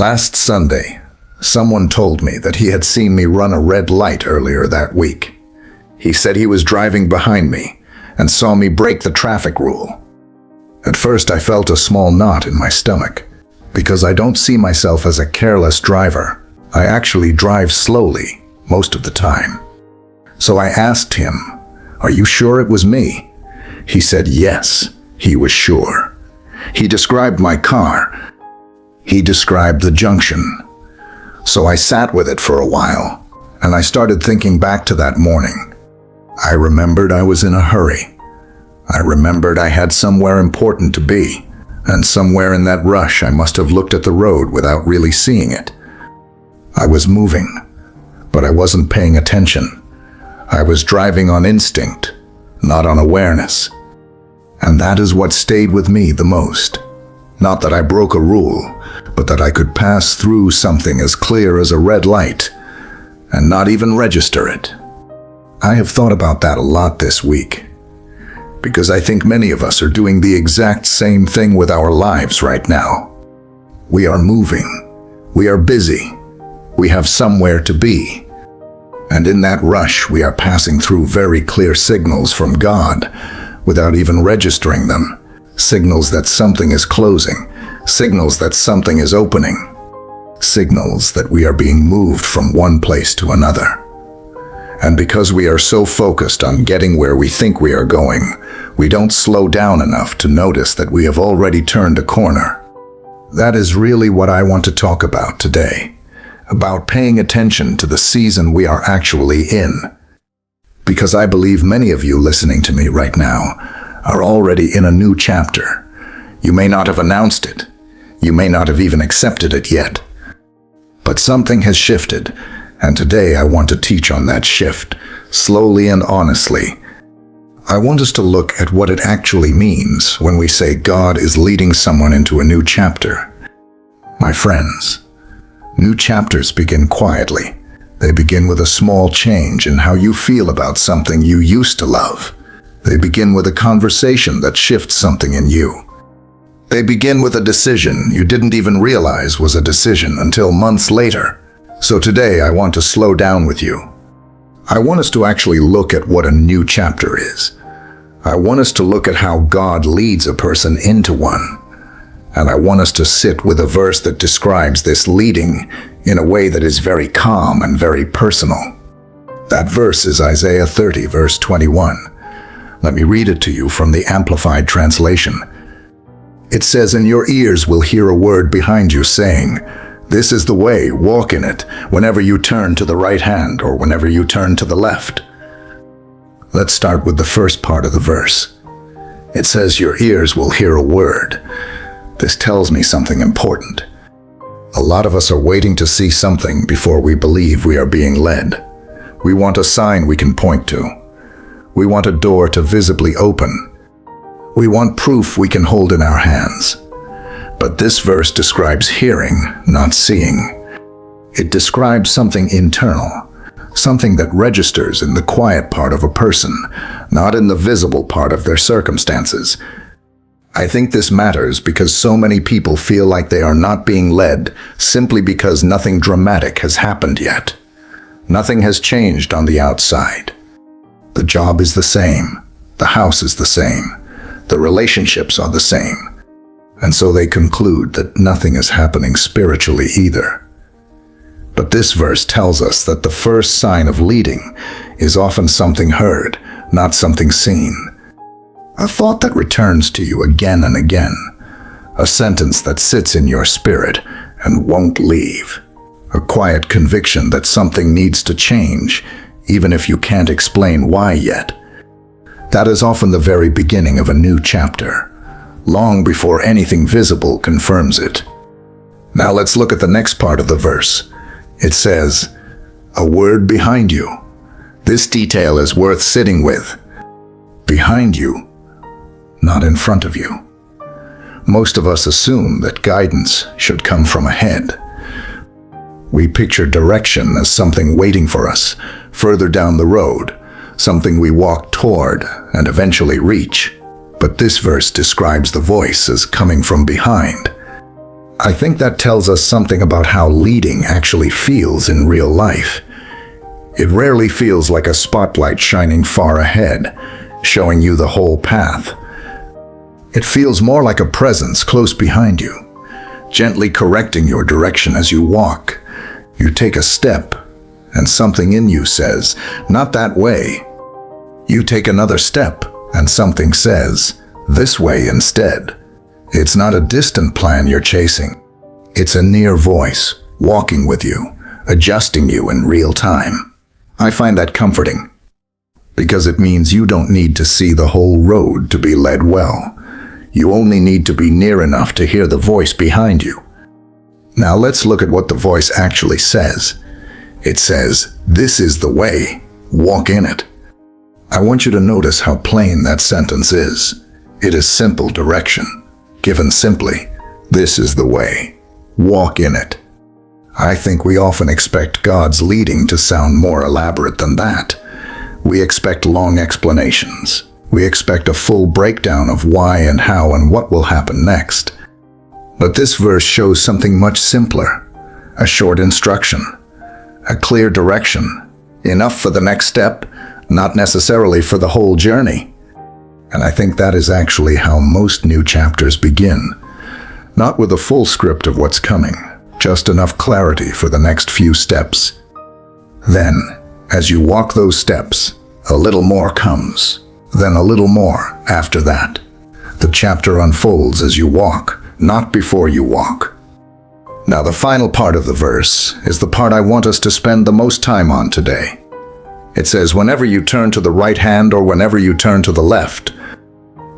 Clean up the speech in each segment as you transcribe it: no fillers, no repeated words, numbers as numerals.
Last Sunday, someone told me that he had seen me run a red light earlier that week. He said he was driving behind me and saw me break the traffic rule. At first, I felt a small knot in my stomach because I don't see myself as a careless driver. I actually drive slowly most of the time. So I asked him, "Are you sure it was me?" He said yes, he was sure. He described my car. He described the junction. So I sat with it for a while, and I started thinking back to that morning. I remembered I was in a hurry. I remembered I had somewhere important to be, and somewhere in that rush I must have looked at the road without really seeing it. I was moving, but I wasn't paying attention. I was driving on instinct, not on awareness. And that is what stayed with me the most. Not that I broke a rule, but that I could pass through something as clear as a red light and not even register it. I have thought about that a lot this week, because I think many of us are doing the exact same thing with our lives right now. We are moving. We are busy. We have somewhere to be. And in that rush, we are passing through very clear signals from God without even registering them. Signals that something is closing, signals that something is opening, signals that we are being moved from one place to another. And because we are so focused on getting where we think we are going, we don't slow down enough to notice that we have already turned a corner. That is really what I want to talk about today, about paying attention to the season we are actually in. Because I believe many of you listening to me right now are already in a new chapter. You may not have announced it. You may not have even accepted it yet. But something has shifted, and today I want to teach on that shift, slowly and honestly. I want us to look at what it actually means when we say God is leading someone into a new chapter. My friends, new chapters begin quietly. They begin with a small change in how you feel about something you used to love. They begin with a conversation that shifts something in you. They begin with a decision you didn't even realize was a decision until months later. So today I want to slow down with you. I want us to actually look at what a new chapter is. I want us to look at how God leads a person into one. And I want us to sit with a verse that describes this leading in a way that is very calm and very personal. That verse is Isaiah 30, verse 21. Let me read it to you from the Amplified Translation. It says, "In your ears will hear a word behind you saying, 'This is the way, walk in it,' whenever you turn to the right hand or whenever you turn to the left." Let's start with the first part of the verse. It says, "Your ears will hear a word." This tells me something important. A lot of us are waiting to see something before we believe we are being led. We want a sign we can point to. We want a door to visibly open. We want proof we can hold in our hands. But this verse describes hearing, not seeing. It describes something internal, something that registers in the quiet part of a person, not in the visible part of their circumstances. I think this matters because so many people feel like they are not being led simply because nothing dramatic has happened yet. Nothing has changed on the outside. The job is the same. The house is the same. The relationships are the same. And so they conclude that nothing is happening spiritually either. But this verse tells us that the first sign of leading is often something heard, not something seen. A thought that returns to you again and again. A sentence that sits in your spirit and won't leave. A quiet conviction that something needs to change, even if you can't explain why yet. That is often the very beginning of a new chapter, long before anything visible confirms it. Now let's look at the next part of the verse. It says, "A word behind you." This detail is worth sitting with. Behind you, not in front of you. Most of us assume that guidance should come from ahead. We picture direction as something waiting for us, further down the road, something we walk toward and eventually reach. But this verse describes the voice as coming from behind. I think that tells us something about how leading actually feels in real life. It rarely feels like a spotlight shining far ahead, showing you the whole path. It feels more like a presence close behind you, gently correcting your direction as you walk. You take a step, and something in you says, "Not that way." You take another step, and something says, "This way instead." It's not a distant plan you're chasing. It's a near voice, walking with you, adjusting you in real time. I find that comforting, because it means you don't need to see the whole road to be led well. You only need to be near enough to hear the voice behind you. Now let's look at what the voice actually says. It says, "This is the way, walk in it." I want you to notice how plain that sentence is. It is simple direction, given simply, "This is the way, walk in it." I think we often expect God's leading to sound more elaborate than that. We expect long explanations. We expect a full breakdown of why and how and what will happen next. But this verse shows something much simpler. A short instruction. A clear direction. Enough for the next step, not necessarily for the whole journey. And I think that is actually how most new chapters begin. Not with a full script of what's coming, just enough clarity for the next few steps. Then, as you walk those steps, a little more comes. Then a little more after that. The chapter unfolds as you walk, not before you walk. Now the final part of the verse is the part I want us to spend the most time on today. It says, "Whenever you turn to the right hand or whenever you turn to the left."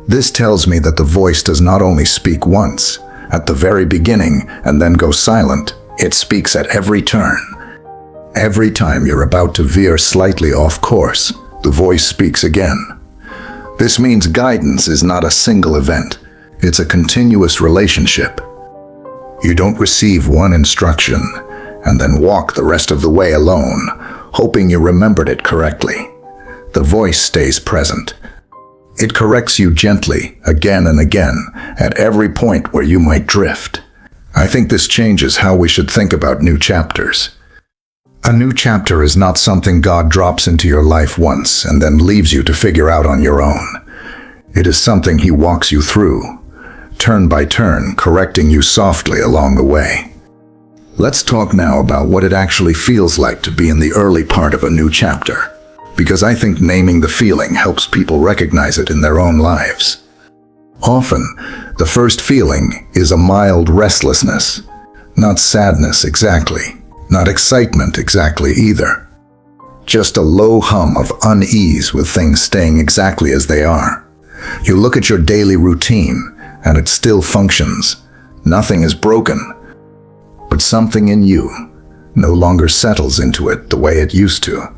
This tells me that the voice does not only speak once, at the very beginning, and then go silent. It speaks at every turn. Every time you're about to veer slightly off course, the voice speaks again. This means guidance is not a single event. It's a continuous relationship. You don't receive one instruction and then walk the rest of the way alone, hoping you remembered it correctly. The voice stays present. It corrects you gently, again and again, at every point where you might drift. I think this changes how we should think about new chapters. A new chapter is not something God drops into your life once and then leaves you to figure out on your own. It is something He walks you through, turn by turn, correcting you softly along the way. Let's talk now about what it actually feels like to be in the early part of a new chapter, because I think naming the feeling helps people recognize it in their own lives. Often, the first feeling is a mild restlessness, not sadness exactly. Not excitement exactly either. Just a low hum of unease with things staying exactly as they are. You look at your daily routine, and it still functions. Nothing is broken. But something in you no longer settles into it the way it used to.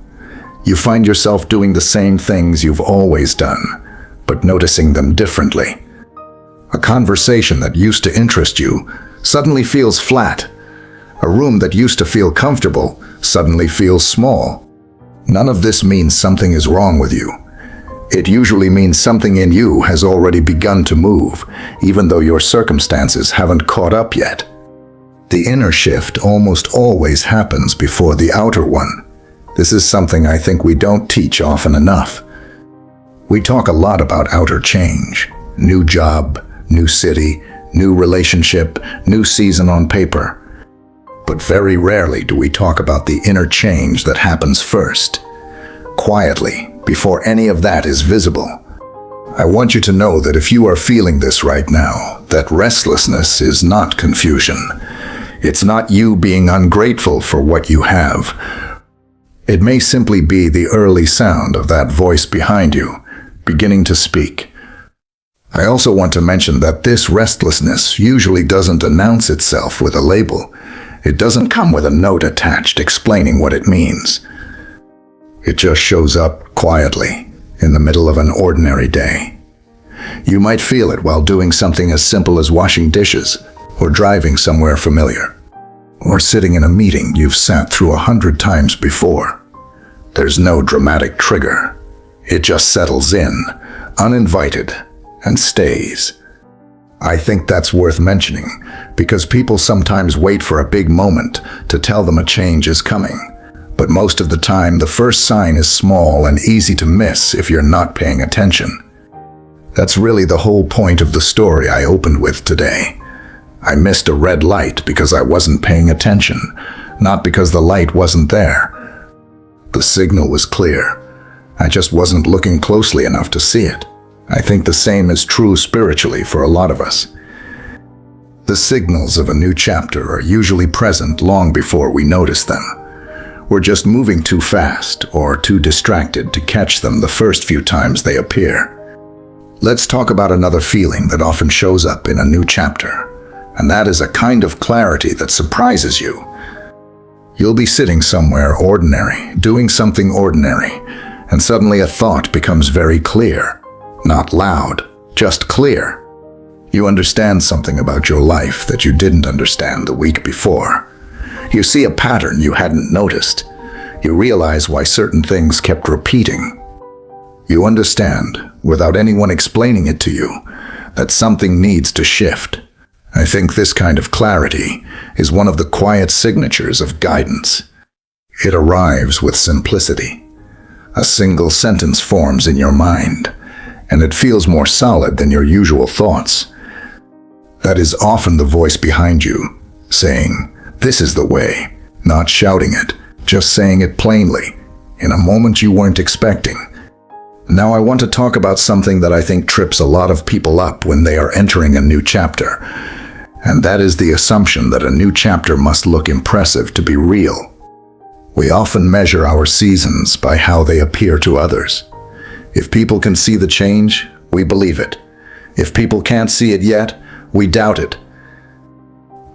You find yourself doing the same things you've always done, but noticing them differently. A conversation that used to interest you suddenly feels flat. A room that used to feel comfortable suddenly feels small. None of this means something is wrong with you. It usually means something in you has already begun to move, even though your circumstances haven't caught up yet. The inner shift almost always happens before the outer one. This is something I think we don't teach often enough. We talk a lot about outer change, new job, new city, new relationship, new season on paper. But very rarely do we talk about the inner change that happens first, quietly, before any of that is visible. I want you to know that if you are feeling this right now, that restlessness is not confusion. It's not you being ungrateful for what you have. It may simply be the early sound of that voice behind you, beginning to speak. I also want to mention that this restlessness usually doesn't announce itself with a label. It doesn't come with a note attached explaining what it means. It just shows up quietly in the middle of an ordinary day. You might feel it while doing something as simple as washing dishes, or driving somewhere familiar, or sitting in a meeting you've sat through 100 times before. There's no dramatic trigger. It just settles in, uninvited, and stays. I think that's worth mentioning, because people sometimes wait for a big moment to tell them a change is coming. But most of the time, the first sign is small and easy to miss if you're not paying attention. That's really the whole point of the story I opened with today. I missed a red light because I wasn't paying attention, not because the light wasn't there. The signal was clear. I just wasn't looking closely enough to see it. I think the same is true spiritually for a lot of us. The signals of a new chapter are usually present long before we notice them. We're just moving too fast or too distracted to catch them the first few times they appear. Let's talk about another feeling that often shows up in a new chapter, and that is a kind of clarity that surprises you. You'll be sitting somewhere ordinary, doing something ordinary, and suddenly a thought becomes very clear. Not loud, just clear. You understand something about your life that you didn't understand the week before. You see a pattern you hadn't noticed. You realize why certain things kept repeating. You understand, without anyone explaining it to you, that something needs to shift. I think this kind of clarity is one of the quiet signatures of guidance. It arrives with simplicity. A single sentence forms in your mind, and it feels more solid than your usual thoughts. That is often the voice behind you, saying, "This is the way," not shouting it, just saying it plainly, in a moment you weren't expecting. Now I want to talk about something that I think trips a lot of people up when they are entering a new chapter, and that is the assumption that a new chapter must look impressive to be real. We often measure our seasons by how they appear to others. If people can see the change, we believe it. If people can't see it yet, we doubt it.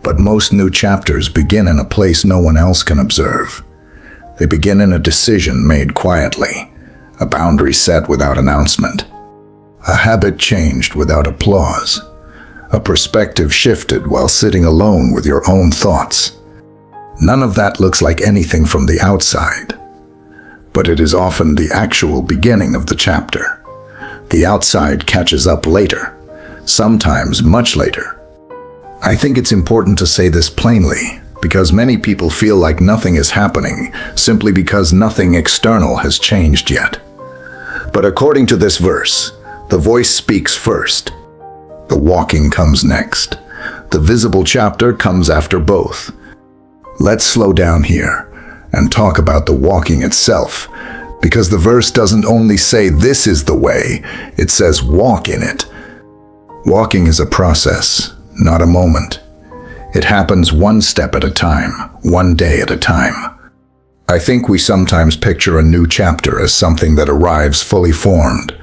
But most new chapters begin in a place no one else can observe. They begin in a decision made quietly, a boundary set without announcement, a habit changed without applause, a perspective shifted while sitting alone with your own thoughts. None of that looks like anything from the outside, but it is often the actual beginning of the chapter. The outside catches up later, sometimes much later. I think it's important to say this plainly, because many people feel like nothing is happening simply because nothing external has changed yet. But according to this verse, the voice speaks first. The walking comes next. The visible chapter comes after both. Let's slow down here and talk about the walking itself, because the verse doesn't only say this is the way, it says walk in it. Walking is a process, not a moment. It happens one step at a time, one day at a time. I think we sometimes picture a new chapter as something that arrives fully formed,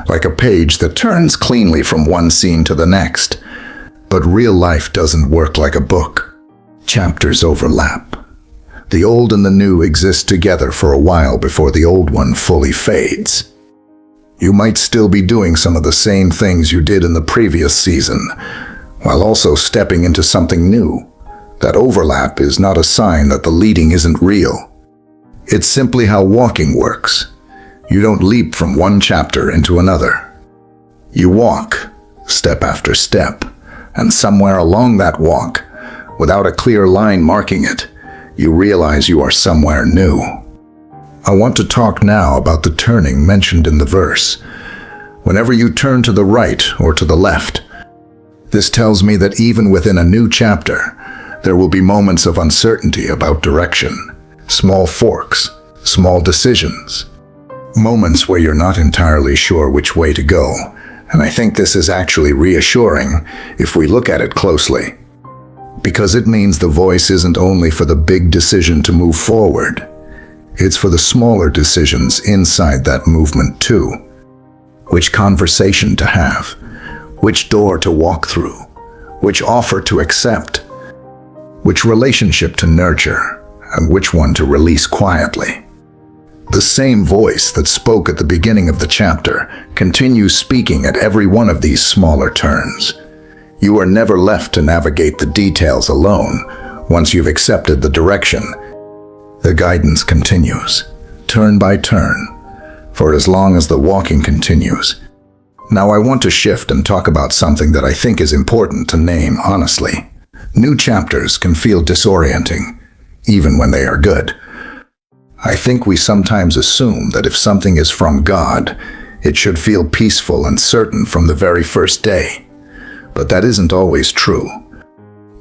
like a page that turns cleanly from one scene to the next. But real life doesn't work like a book. Chapters overlap. The old and the new exist together for a while before the old one fully fades. You might still be doing some of the same things you did in the previous season, while also stepping into something new. That overlap is not a sign that the leading isn't real. It's simply how walking works. You don't leap from one chapter into another. You walk, step after step, and somewhere along that walk, without a clear line marking it, you realize you are somewhere new. I want to talk now about the turning mentioned in the verse. Whenever you turn to the right or to the left, this tells me that even within a new chapter, there will be moments of uncertainty about direction, small forks, small decisions, moments where you're not entirely sure which way to go. And I think this is actually reassuring if we look at it closely, because it means the voice isn't only for the big decision to move forward, it's for the smaller decisions inside that movement too. Which conversation to have, which door to walk through, which offer to accept, which relationship to nurture, and which one to release quietly. The same voice that spoke at the beginning of the chapter continues speaking at every one of these smaller turns. You are never left to navigate the details alone once you've accepted the direction. The guidance continues, turn by turn, for as long as the walking continues. Now I want to shift and talk about something that I think is important to name honestly. New chapters can feel disorienting, even when they are good. I think we sometimes assume that if something is from God, it should feel peaceful and certain from the very first day. But that isn't always true.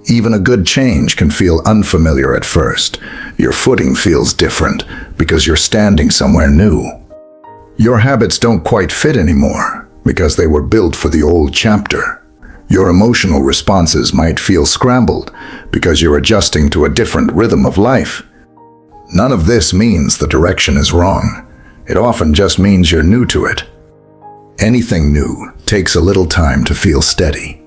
Even a good change can feel unfamiliar at first. Your footing feels different because you're standing somewhere new. Your habits don't quite fit anymore because they were built for the old chapter. Your emotional responses might feel scrambled because you're adjusting to a different rhythm of life. None of this means the direction is wrong. It often just means you're new to it. Anything new takes a little time to feel steady.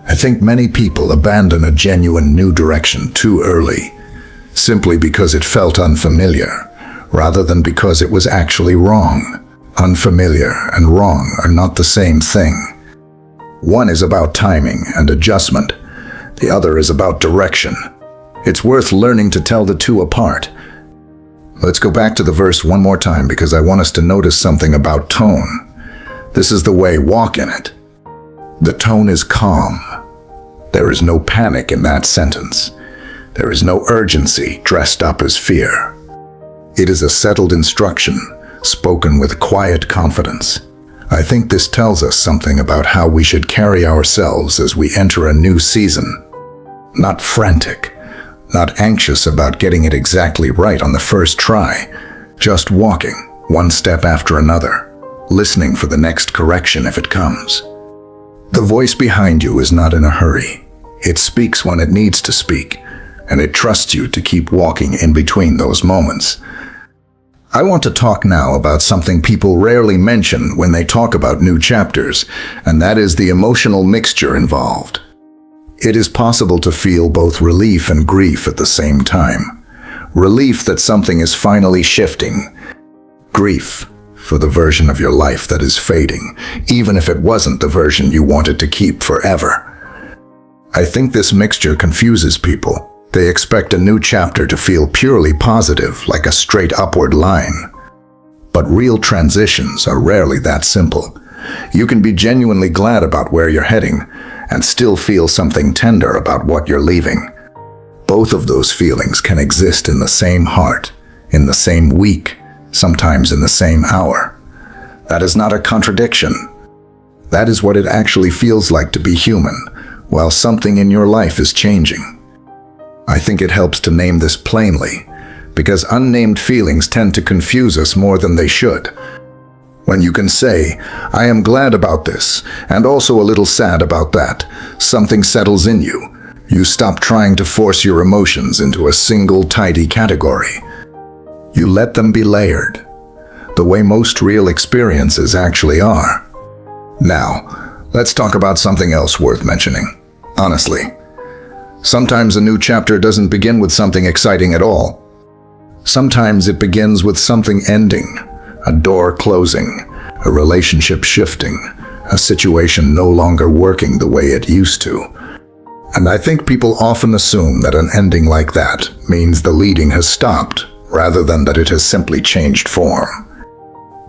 I think many people abandon a genuine new direction too early, simply because it felt unfamiliar, rather than because it was actually wrong. Unfamiliar and wrong are not the same thing. One is about timing and adjustment. The other is about direction. It's worth learning to tell the two apart. Let's go back to the verse one more time because I want us to notice something about tone. This is the way, walk in it. The tone is calm. There is no panic in that sentence. There is no urgency dressed up as fear. It is a settled instruction, spoken with quiet confidence. I think this tells us something about how we should carry ourselves as we enter a new season. Not frantic, not anxious about getting it exactly right on the first try, just walking one step after another, listening for the next correction if it comes. The voice behind you is not in a hurry. It speaks when it needs to speak, and it trusts you to keep walking in between those moments. I want to talk now about something people rarely mention when they talk about new chapters, and that is the emotional mixture involved. It is possible to feel both relief and grief at the same time. Relief that something is finally shifting. Grief for the version of your life that is fading, even if it wasn't the version you wanted to keep forever. I think this mixture confuses people. They expect a new chapter to feel purely positive, like a straight upward line. But real transitions are rarely that simple. You can be genuinely glad about where you're heading and still feel something tender about what you're leaving. Both of those feelings can exist in the same heart, in the same week, sometimes in the same hour. That is not a contradiction. That is what it actually feels like to be human, while something in your life is changing. I think it helps to name this plainly, because unnamed feelings tend to confuse us more than they should. When you can say, I am glad about this, and also a little sad about that, something settles in you. You stop trying to force your emotions into a single tidy category. You let them be layered, the way most real experiences actually are. Now, let's talk about something else worth mentioning. Honestly, sometimes a new chapter doesn't begin with something exciting at all. Sometimes it begins with something ending, a door closing, a relationship shifting, a situation no longer working the way it used to. And I think people often assume that an ending like that means the leading has stopped, rather than that it has simply changed form.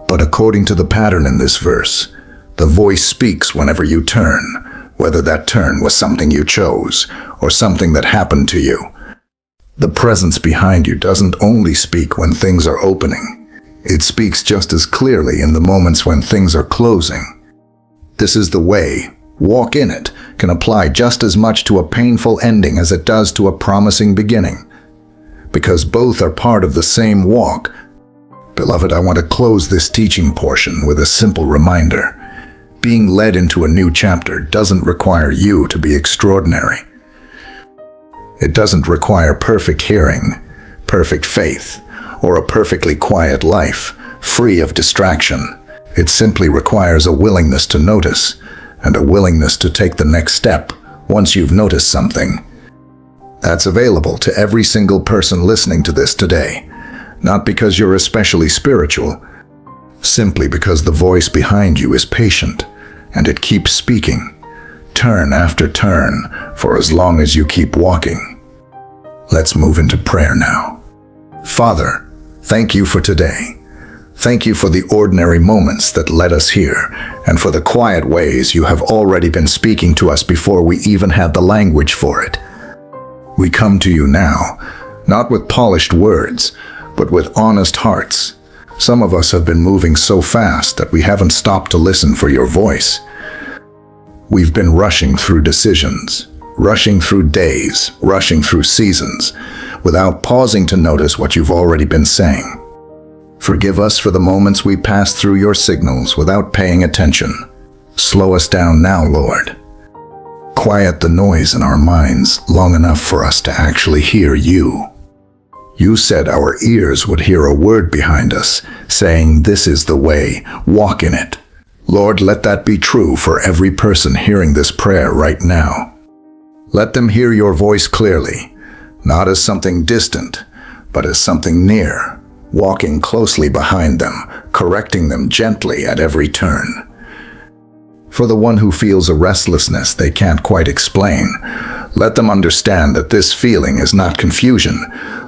But according to the pattern in this verse, the voice speaks whenever you turn, whether that turn was something you chose or something that happened to you. The presence behind you doesn't only speak when things are opening. It speaks just as clearly in the moments when things are closing. This is the way, walk in it, can apply just as much to a painful ending as it does to a promising beginning. Because both are part of the same walk. Beloved, I want to close this teaching portion with a simple reminder. Being led into a new chapter doesn't require you to be extraordinary. It doesn't require perfect hearing, perfect faith, or a perfectly quiet life, free of distraction. It simply requires a willingness to notice, and a willingness to take the next step once you've noticed something. That's available to every single person listening to this today, not because you're especially spiritual, simply because the voice behind you is patient, and it keeps speaking, turn after turn, for as long as you keep walking. Let's move into prayer now. Father, thank you for today. Thank you for the ordinary moments that led us here, and for the quiet ways you have already been speaking to us before we even had the language for it. We come to you now, not with polished words, but with honest hearts. Some of us have been moving so fast that we haven't stopped to listen for your voice. We've been rushing through decisions, rushing through days, rushing through seasons, without pausing to notice what you've already been saying. Forgive us for the moments we passed through your signals without paying attention. Slow us down now, Lord. Quiet the noise in our minds long enough for us to actually hear you. You said our ears would hear a word behind us, saying, "This is the way, walk in it." Lord, let that be true for every person hearing this prayer right now. Let them hear your voice clearly, not as something distant, but as something near, walking closely behind them, correcting them gently at every turn. For the one who feels a restlessness they can't quite explain, let them understand that this feeling is not confusion.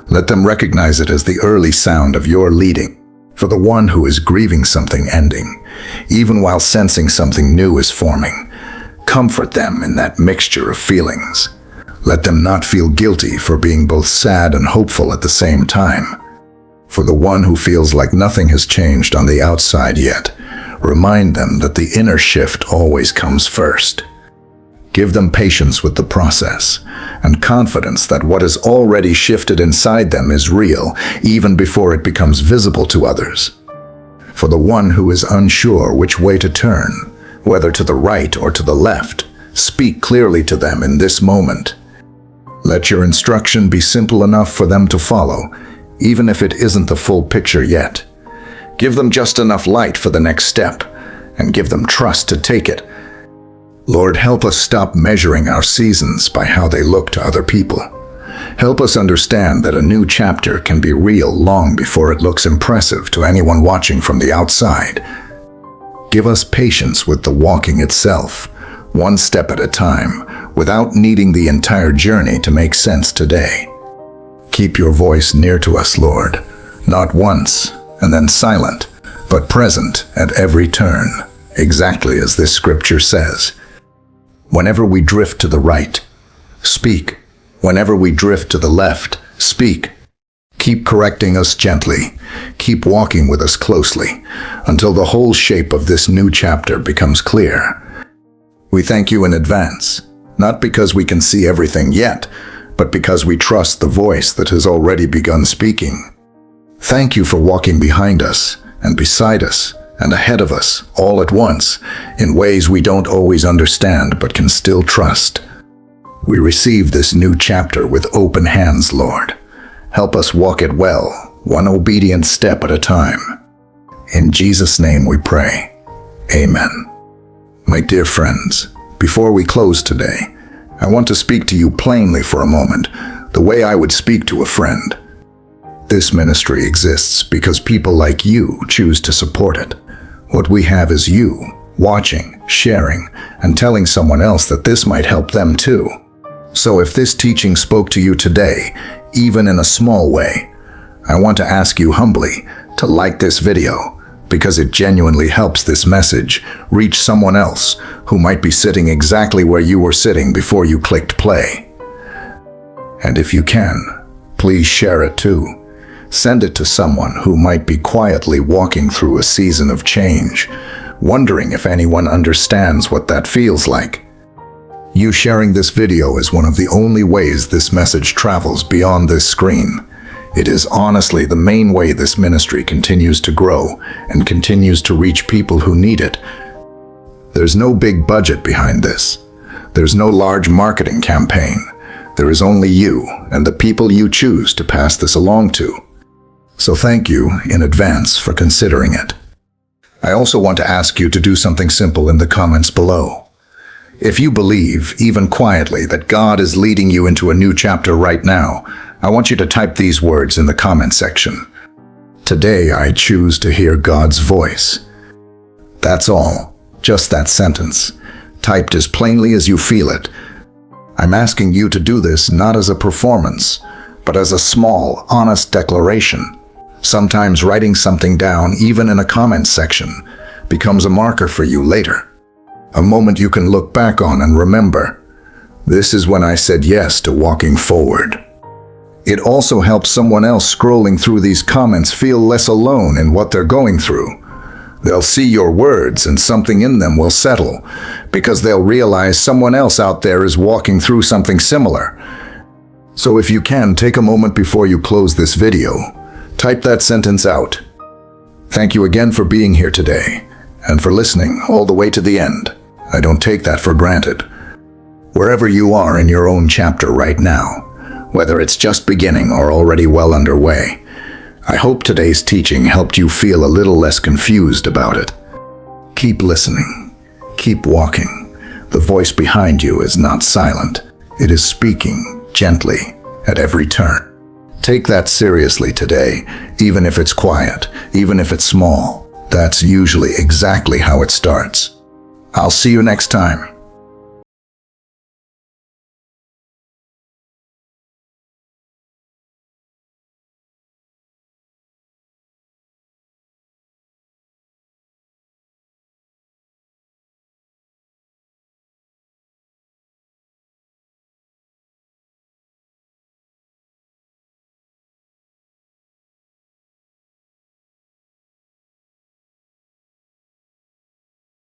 Let them recognize it as the early sound of your leading. For the one who is grieving something ending, even while sensing something new is forming, comfort them in that mixture of feelings. Let them not feel guilty for being both sad and hopeful at the same time. For the one who feels like nothing has changed on the outside yet, remind them that the inner shift always comes first. Give them patience with the process and confidence that what is already shifted inside them is real, even before it becomes visible to others. For the one who is unsure which way to turn, whether to the right or to the left, speak clearly to them in this moment. Let your instruction be simple enough for them to follow, even if it isn't the full picture yet. Give them just enough light for the next step, and give them trust to take it. Lord, help us stop measuring our seasons by how they look to other people. Help us understand that a new chapter can be real long before it looks impressive to anyone watching from the outside. Give us patience with the walking itself, one step at a time, without needing the entire journey to make sense today. Keep your voice near to us, Lord, not once and then silent, but present at every turn, exactly as this scripture says. Whenever we drift to the right, speak. Whenever we drift to the left, speak. Keep correcting us gently. Keep walking with us closely, until the whole shape of this new chapter becomes clear. We thank you in advance, not because we can see everything yet, but because we trust the voice that has already begun speaking. Thank you for walking behind us and beside us and ahead of us all at once in ways we don't always understand but can still trust. We receive this new chapter with open hands, Lord. Help us walk it well, one obedient step at a time. In Jesus' name we pray. Amen. My dear friends, before we close today, I want to speak to you plainly for a moment, the way I would speak to a friend. This ministry exists because people like you choose to support it. What we have is you, watching, sharing, and telling someone else that this might help them too. So if this teaching spoke to you today, even in a small way, I want to ask you humbly to like this video, because it genuinely helps this message reach someone else who might be sitting exactly where you were sitting before you clicked play. And if you can, please share it too. Send it to someone who might be quietly walking through a season of change, wondering if anyone understands what that feels like. You sharing this video is one of the only ways this message travels beyond this screen. It is honestly the main way this ministry continues to grow and continues to reach people who need it. There's no big budget behind this. There's no large marketing campaign. There is only you and the people you choose to pass this along to. So thank you in advance for considering it. I also want to ask you to do something simple in the comments below. If you believe, even quietly, that God is leading you into a new chapter right now, I want you to type these words in the comment section. Today I choose to hear God's voice. That's all, just that sentence, typed as plainly as you feel it. I'm asking you to do this not as a performance, but as a small, honest declaration. Sometimes writing something down, even in a comment section, becomes a marker for you later. A moment you can look back on and remember, this is when I said yes to walking forward. It also helps someone else scrolling through these comments feel less alone in what they're going through. They'll see your words and something in them will settle, because they'll realize someone else out there is walking through something similar. So if you can, take a moment before you close this video. Type that sentence out. Thank you again for being here today, and for listening all the way to the end. I don't take that for granted. Wherever you are in your own chapter right now, whether it's just beginning or already well underway, I hope today's teaching helped you feel a little less confused about it. Keep listening. Keep walking. The voice behind you is not silent. It is speaking gently at every turn. Take that seriously today, even if it's quiet, even if it's small. That's usually exactly how it starts. I'll see you next time.